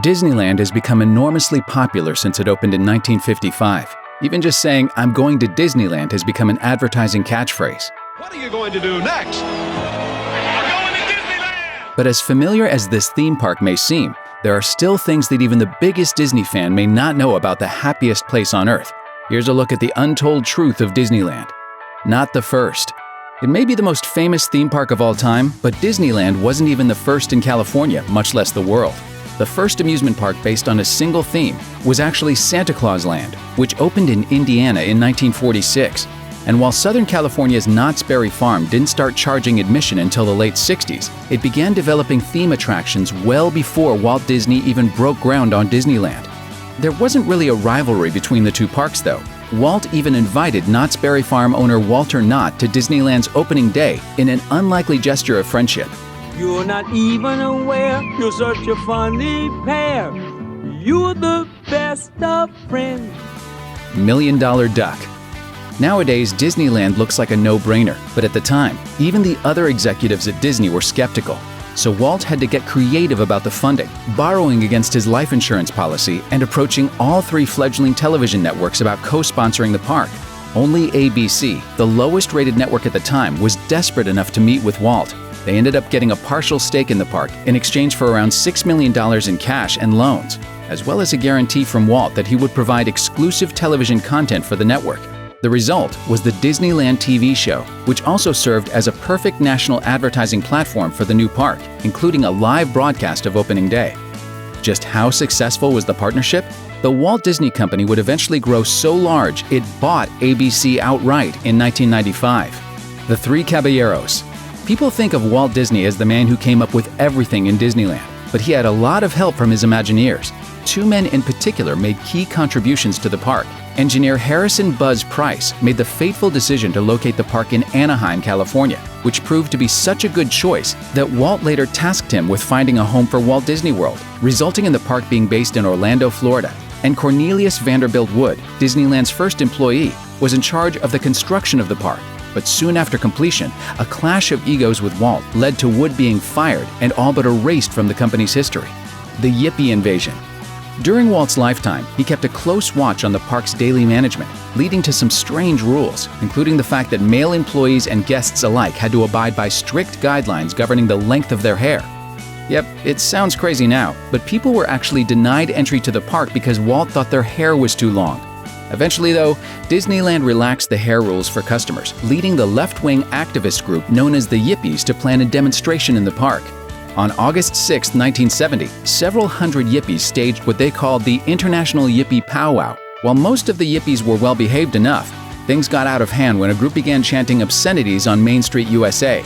Disneyland has become enormously popular since it opened in 1955. Even just saying, "I'm going to Disneyland" has become an advertising catchphrase. What are you going to do next? We're going to Disneyland! But as familiar as this theme park may seem, there are still things that even the biggest Disney fan may not know about the happiest place on Earth. Here's a look at the untold truth of Disneyland. Not the first. It may be the most famous theme park of all time, but Disneyland wasn't even the first in California, much less the world. The first amusement park based on a single theme was actually Santa Claus Land, which opened in Indiana in 1946. And while Southern California's Knott's Berry Farm didn't start charging admission until the late 60s, it began developing theme attractions well before Walt Disney even broke ground on Disneyland. There wasn't really a rivalry between the two parks, though. Walt even invited Knott's Berry Farm owner Walter Knott to Disneyland's opening day in an unlikely gesture of friendship. You're not even aware you're such a funny pair. You're the best of friends. $1 Million Duck. Nowadays, Disneyland looks like a no-brainer, but at the time, even the other executives at Disney were skeptical. So Walt had to get creative about the funding, borrowing against his life insurance policy and approaching all three fledgling television networks about co-sponsoring the park. Only ABC, the lowest-rated network at the time, was desperate enough to meet with Walt. They ended up getting a partial stake in the park in exchange for around $6 million in cash and loans, as well as a guarantee from Walt that he would provide exclusive television content for the network. The result was the Disneyland TV show, which also served as a perfect national advertising platform for the new park, including a live broadcast of opening day. Just how successful was the partnership? The Walt Disney Company would eventually grow so large it bought ABC outright in 1995. The Three Caballeros. People think of Walt Disney as the man who came up with everything in Disneyland, but he had a lot of help from his Imagineers. Two men in particular made key contributions to the park. Engineer Harrison "Buzz" Price made the fateful decision to locate the park in Anaheim, California, which proved to be such a good choice that Walt later tasked him with finding a home for Walt Disney World, resulting in the park being based in Orlando, Florida. And Cornelius Vanderbilt Wood, Disneyland's first employee, was in charge of the construction of the park. But soon after completion, a clash of egos with Walt led to Wood being fired and all but erased from the company's history. The Yippie invasion. During Walt's lifetime, he kept a close watch on the park's daily management, leading to some strange rules, including the fact that male employees and guests alike had to abide by strict guidelines governing the length of their hair. Yep, it sounds crazy now, but people were actually denied entry to the park because Walt thought their hair was too long. Eventually, though, Disneyland relaxed the hair rules for customers, leading the left-wing activist group known as the Yippies to plan a demonstration in the park. On August 6, 1970, several hundred Yippies staged what they called the International Yippie Powwow. While most of the Yippies were well-behaved enough, things got out of hand when a group began chanting obscenities on Main Street, USA.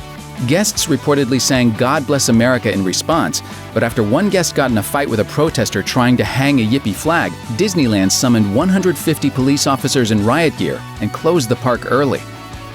Guests reportedly sang "God Bless America" in response, but after one guest got in a fight with a protester trying to hang a Yippie flag, Disneyland summoned 150 police officers in riot gear and closed the park early.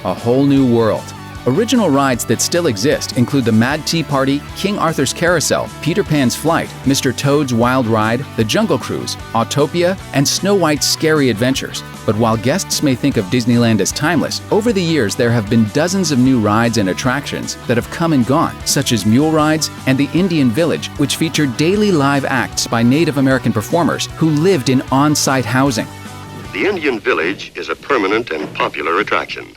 A whole new world. Original rides that still exist include the Mad Tea Party, King Arthur's Carousel, Peter Pan's Flight, Mr. Toad's Wild Ride, the Jungle Cruise, Autopia, and Snow White's Scary Adventures. But while guests may think of Disneyland as timeless, over the years there have been dozens of new rides and attractions that have come and gone, such as Mule Rides and the Indian Village, which featured daily live acts by Native American performers who lived in on-site housing. The Indian Village is a permanent and popular attraction.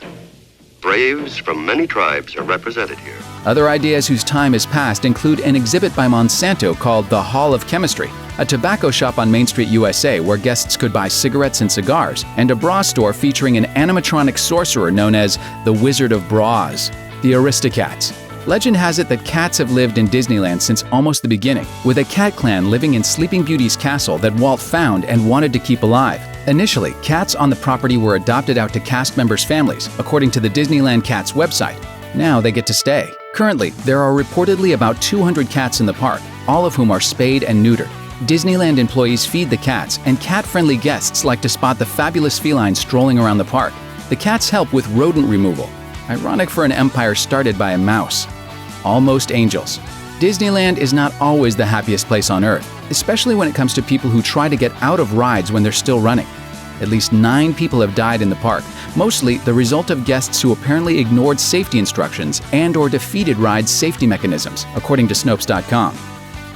Braves from many tribes are represented here. Other ideas whose time has passed include an exhibit by Monsanto called the Hall of Chemistry, a tobacco shop on Main Street, USA, where guests could buy cigarettes and cigars, and a bra store featuring an animatronic sorcerer known as the Wizard of Bras, the Aristocats. Legend has it that cats have lived in Disneyland since almost the beginning, with a cat clan living in Sleeping Beauty's castle that Walt found and wanted to keep alive. Initially, cats on the property were adopted out to cast members' families, according to the Disneyland Cats website. Now they get to stay. Currently, there are reportedly about 200 cats in the park, all of whom are spayed and neutered. Disneyland employees feed the cats, and cat-friendly guests like to spot the fabulous felines strolling around the park. The cats help with rodent removal. Ironic for an empire started by a mouse. Almost angels. Disneyland is not always the happiest place on Earth, especially when it comes to people who try to get out of rides when they're still running. At least 9 people have died in the park, mostly the result of guests who apparently ignored safety instructions and/or defeated ride's safety mechanisms, according to Snopes.com.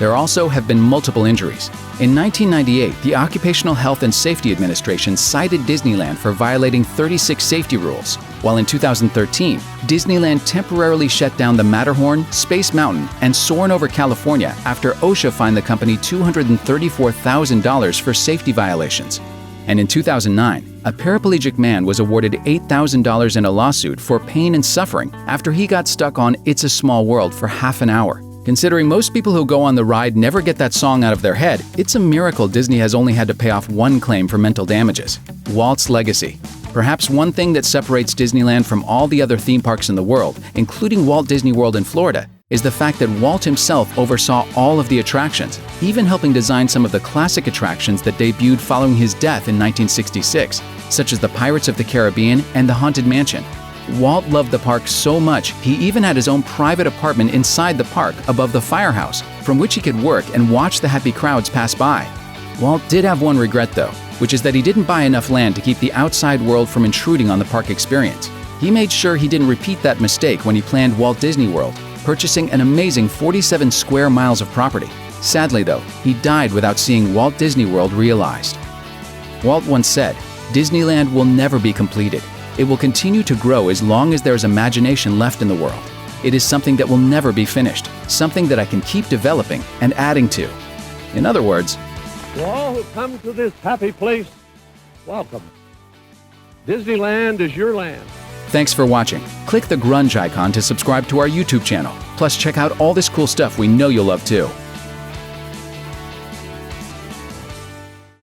There also have been multiple injuries. In 1998, the Occupational Health and Safety Administration cited Disneyland for violating 36 safety rules, while in 2013, Disneyland temporarily shut down the Matterhorn, Space Mountain, and Soarin' over California after OSHA fined the company $234,000 for safety violations. And in 2009, a paraplegic man was awarded $8,000 in a lawsuit for pain and suffering after he got stuck on It's a Small World for half an hour. Considering most people who go on the ride never get that song out of their head, it's a miracle Disney has only had to pay off one claim for mental damages. Walt's legacy. Perhaps one thing that separates Disneyland from all the other theme parks in the world, including Walt Disney World in Florida, is the fact that Walt himself oversaw all of the attractions, even helping design some of the classic attractions that debuted following his death in 1966, such as the Pirates of the Caribbean and the Haunted Mansion. Walt loved the park so much, he even had his own private apartment inside the park above the firehouse, from which he could work and watch the happy crowds pass by. Walt did have one regret though, which is that he didn't buy enough land to keep the outside world from intruding on the park experience. He made sure he didn't repeat that mistake when he planned Walt Disney World, purchasing an amazing 47 square miles of property. Sadly though, he died without seeing Walt Disney World realized. Walt once said, "Disneyland will never be completed. It will continue to grow as long as there's imagination left in the world. It is something that will never be finished, something that I can keep developing and adding to." In other words, To all who come to this happy place, welcome. Disneyland is your land. thanks for watching. Click the grunge icon to subscribe to our YouTube channel. Plus, check out all this cool stuff we know you'll love too.